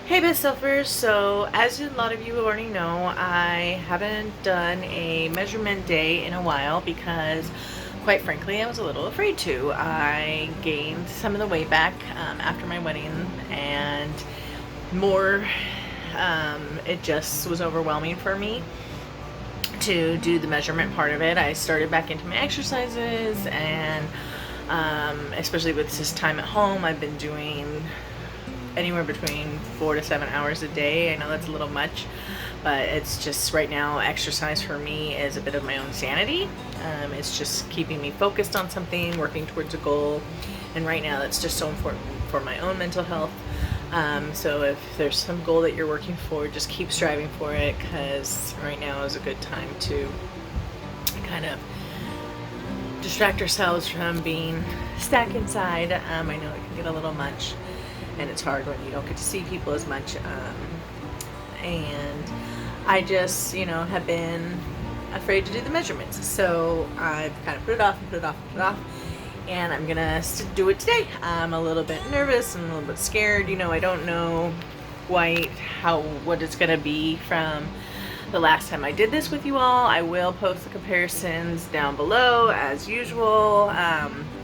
Hey Best Selfers, so as a lot of you already know, I haven't done a measurement day in a while because quite frankly I was a little afraid to. I gained some of the weight back after my wedding and more, it just was overwhelming for me to do the measurement part of it. I started back into my exercises and especially with this time at home, I've been doing anywhere between 4 to 7 hours a day. I know that's a little much, but it's just right now exercise for me is a bit of my own sanity. It's just keeping me focused on something, working towards a goal, and right now that's just so important for my own mental health. So if there's some goal that you're working for, just keep striving for it, because right now is a good time to kind of distract ourselves from being stuck inside. I know it can get a little much, and it's hard when you don't get to see people as much. And I just, have been afraid to do the measurements. So I've kind of put it off and put it off and put it off. And I'm gonna do it today. I'm a little bit nervous. I'm a little bit scared. I don't know quite what it's gonna be from the last time I did this with you all. I will post the comparisons down below as usual,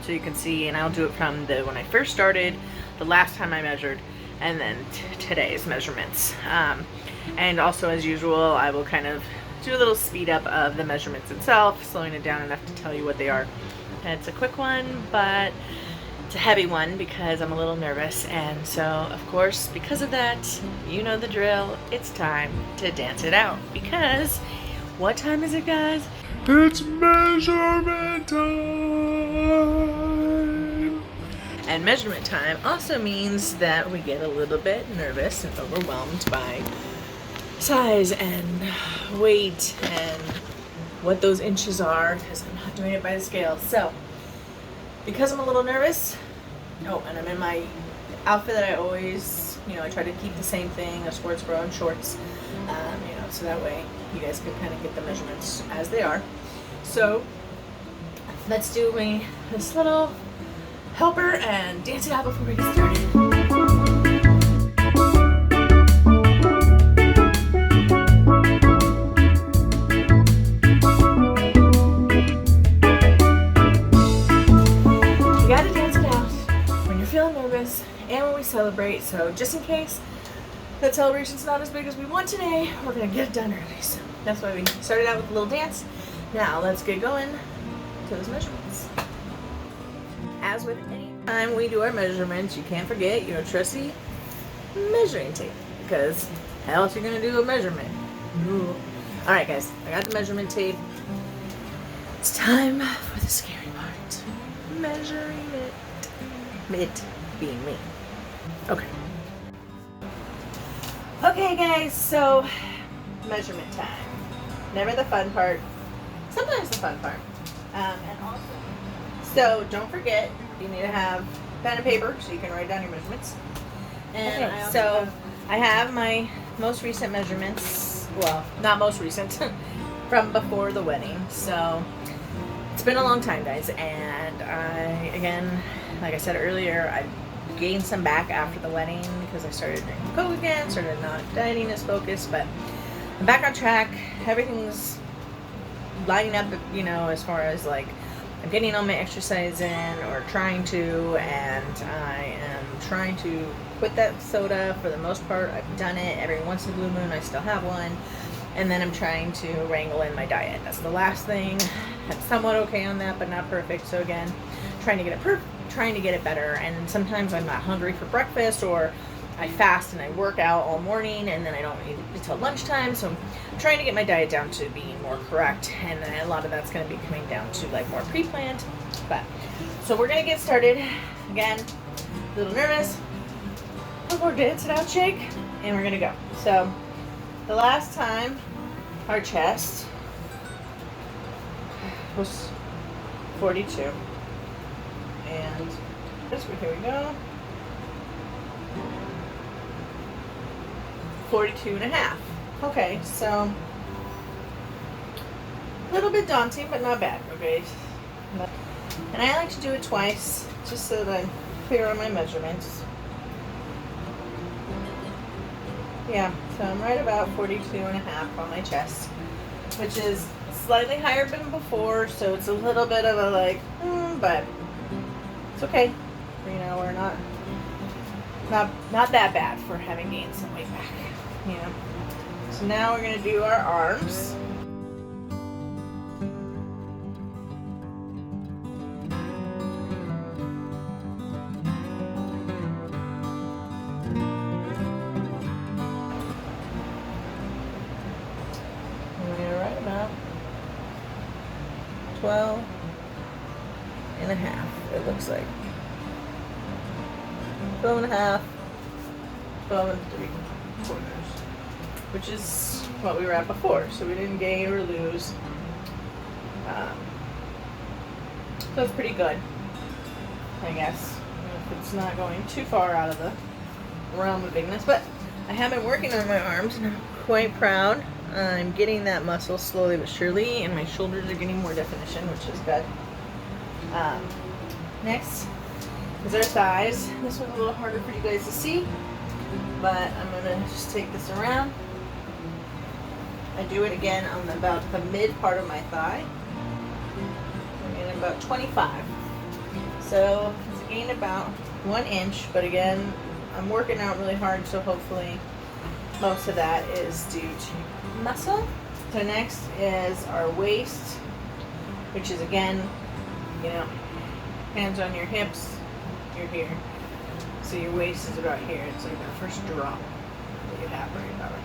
so you can see, and I'll do it from when I first started, the last time I measured, and then today's measurements. And also as usual, I will kind of do a little speed up of the measurements itself, slowing it down enough to tell you what they are. And it's a quick one, but it's a heavy one because I'm a little nervous, and so of course because of that, you know the drill, it's time to dance it out. Because what time is it, guys? It's measurement time! And measurement time also means that we get a little bit nervous and overwhelmed by size and weight and what those inches are, because I'm not doing it by the scale. So because I'm a little nervous, and I'm in my outfit that I always, I try to keep the same thing, a sports bra and shorts, so that way you guys can kind of get the measurements as they are. So let's do this little helper and dance it out before we get started. And when we celebrate, so just in case that celebration's not as big as we want today, we're gonna get it done early. So that's why we started out with a little dance. Now let's get going to those measurements. As with any time we do our measurements, you can't forget your trusty measuring tape, because how else are you gonna do a measurement? Ooh. All right, guys, I got the measurement tape. It's time for the scary part: measuring it. It being me. Okay. Okay, guys, so measurement time. Never the fun part. Sometimes the fun part. And also, so don't forget, you need to have pen and paper so you can write down your measurements. And okay, I have my most recent measurements. Well, not most recent, from before the wedding. So it's been a long time, guys, and again, like I said earlier, I gained some back after the wedding because I started drinking Coke again, started not dieting as focused, but I'm back on track. Everything's lining up, as far as like I'm getting all my exercise in, or trying to, and I am trying to quit that soda for the most part. I've done it. Every once in a blue moon I still have one, and then I'm trying to wrangle in my diet. That's the last thing. I'm somewhat okay on that, but not perfect. So again, trying to get it better. And sometimes I'm not hungry for breakfast, or I fast and I work out all morning, and then I don't eat until lunchtime. So I'm trying to get my diet down to being more correct, and a lot of that's going to be coming down to like more pre-planned. But so we're going to get started. Again, a little nervous, but we're dance it out, shake, and we're going to go. So the last time our chest was 42. And here we go. 42 and a half. Okay, so a little bit daunting, but not bad. Okay. And I like to do it twice, just so that I'm clear on my measurements. Yeah, so I'm right about 42.5 on my chest, which is slightly higher than before, so it's a little bit of a like, but it's okay. You know, we're not that bad for having gained some weight back. You know. So now we're gonna do our arms. We're right about 12 and a half, it looks like. 12 and a half, 12 and 3/4, which is what we were at before. So we didn't gain or lose. So it's pretty good, I guess, if it's not going too far out of the realm of bigness. But I have been working on my arms and I'm quite proud. I'm getting that muscle slowly but surely, and my shoulders are getting more definition, which is good. Next is our thighs. This one's a little harder for you guys to see, but I'm gonna just take this around. I do it again on about the mid part of my thigh, and about 25. So it's gained about 1 inch, but again, I'm working out really hard, so hopefully most of that is due to muscle. So next is our waist, which is again, you know, hands on your hips, you're here. So your waist is about here. It's like that first drop that you have right about here.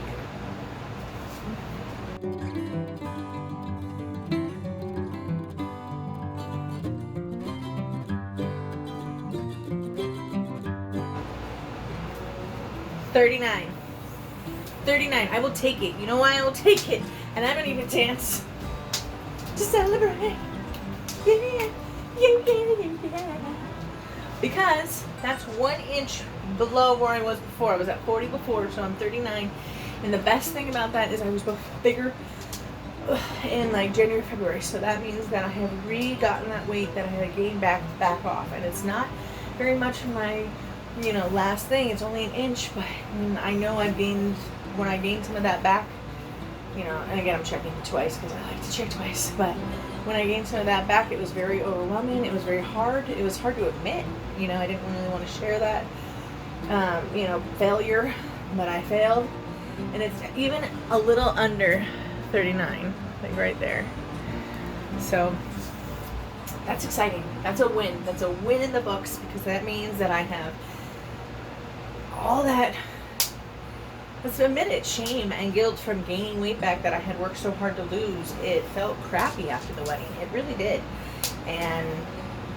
$39. I will take it. You know why I will take it? And I don't even dance to celebrate. Yeah. Because that's 1 inch below where I was before. I was at 40 before, so I'm 39. And the best thing about that is I was both bigger in like January, February. So that means that I have re-gotten that weight that I had gained back off. And it's not very much of my, you know, last thing. It's only 1 inch, but I know I've gained, when I gained some of that back, you know, and again, I'm checking twice because I like to check twice, but when I gained some of that back, it was very overwhelming. It was very hard. It was hard to admit, you know, I didn't really want to share that, you know, failure, but I failed. And it's even a little under 39, like right there. So that's exciting. That's a win. That's a win in the books, because that means that I have all that, let's admit it, shame and guilt from gaining weight back that I had worked so hard to lose. It felt crappy after the wedding. It really did. And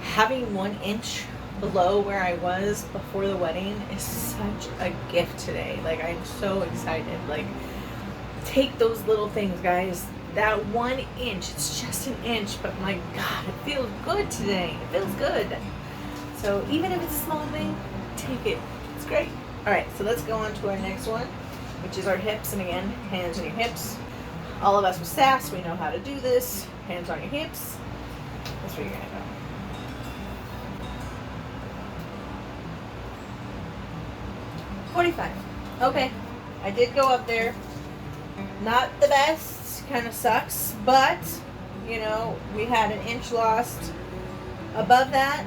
having 1 inch below where I was before the wedding is such a gift today. Like, I'm so excited. Like, take those little things, guys. That 1 inch, it's just 1 inch, but my God, it feels good today. It feels good. So even if it's a small thing, take it. It's great. All right, so let's go on to our next one, which is our hips. And again, hands on your hips. All of us with SAS, we know how to do this. Hands on your hips. That's where you're gonna go. $45. Okay, I did go up there. Not the best, kind of sucks, but you know, we had 1 inch lost above that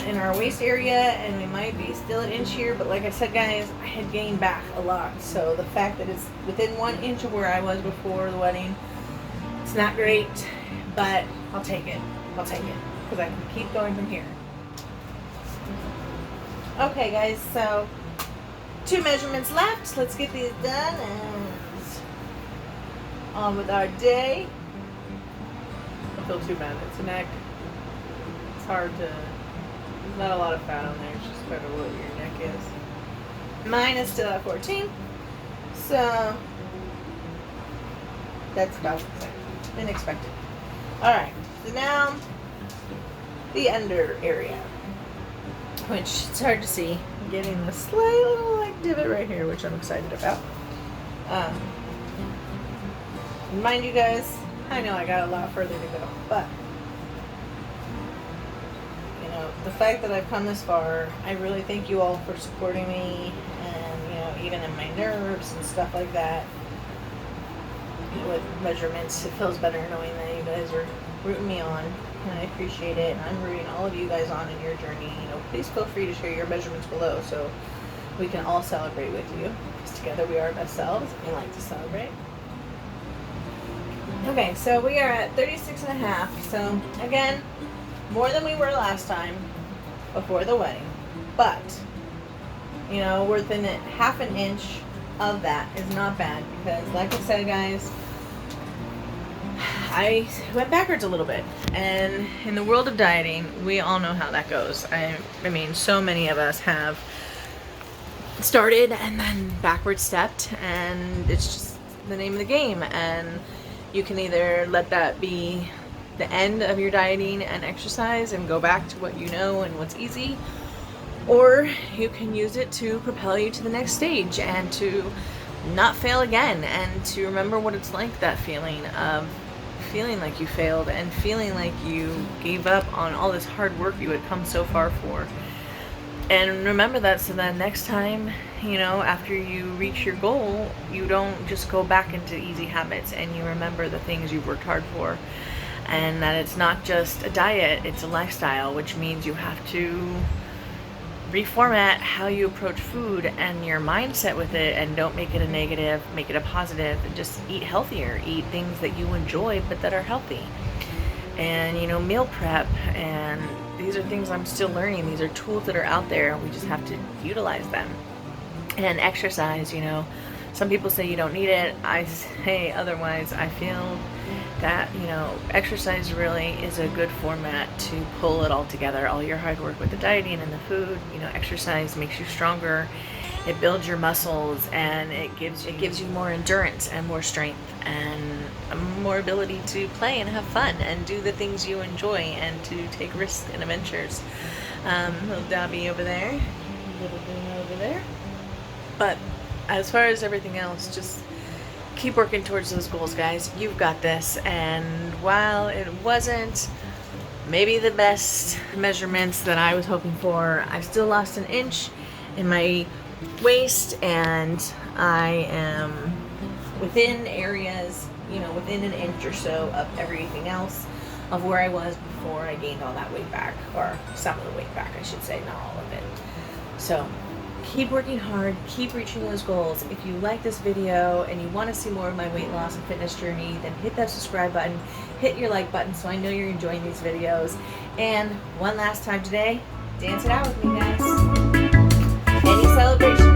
in our waist area, and we might be still 1 inch here, but like I said, guys, I had gained back a lot. So the fact that it's within 1 inch of where I was before the wedding, it's not great, but I'll take it. I'll take it, because I can keep going from here. Okay, guys, so 2 measurements left. Let's get these done and on with our day. I feel too bad. It's a neck. It's hard to, there's not a lot of fat on there. It's just kind of what your neck is. Mine is still at 14. So that's about unexpected. Alright, so now the under area, which it's hard to see. I'm getting a slight little like divot right here, which I'm excited about. Mind you guys, I know I got a lot further to go, but you know, the fact that I've come this far, I really thank you all for supporting me, and you know, even in my nerves and stuff like that. With measurements, it feels better knowing that you guys are rooting me on, and I appreciate it. And I'm rooting all of you guys on in your journey. Please feel free to share your measurements below so we can all celebrate with you. Because together we are our best selves and like to celebrate. Okay, so we are at 36.5. So again, more than we were last time before the wedding, but we're within half an inch of that is not bad, because like I said, guys, I went backwards a little bit, and in the world of dieting, we all know how that goes. I mean, so many of us have started and then backward stepped, and it's just the name of the game. And you can either let that be the end of your dieting and exercise and go back to what you know and what's easy, or you can use it to propel you to the next stage and to not fail again, and to remember what it's like, that feeling of feeling like you failed and feeling like you gave up on all this hard work you had come so far for. And remember that, so that next time, after you reach your goal, you don't just go back into easy habits, and you remember the things you've worked hard for. And that it's not just a diet, it's a lifestyle, which means you have to reformat how you approach food and your mindset with it, and don't make it a negative, make it a positive, and just eat healthier, eat things that you enjoy but that are healthy. And meal prep, and these are things I'm still learning. These are tools that are out there, we just have to utilize them. And exercise, some people say you don't need it, I say otherwise. I feel that exercise really is a good format to pull it all together, all your hard work with the dieting and the food. Exercise makes you stronger, it builds your muscles, and it gives you more endurance and more strength and more ability to play and have fun and do the things you enjoy and to take risks and adventures. Little Dobby over there, little Bruno over there. But as far as everything else, just keep working towards those goals, guys. You've got this. And while it wasn't maybe the best measurements that I was hoping for, I still lost an inch in my waist, and I am within areas, within an inch or so of everything else of where I was before I gained all that weight back, or some of the weight back, I should say, not all of it. So keep working hard, keep reaching those goals. If you like this video and you want to see more of my weight loss and fitness journey, then hit that subscribe button, hit your like button so I know you're enjoying these videos. And one last time today, dance it out with me, guys. Any celebration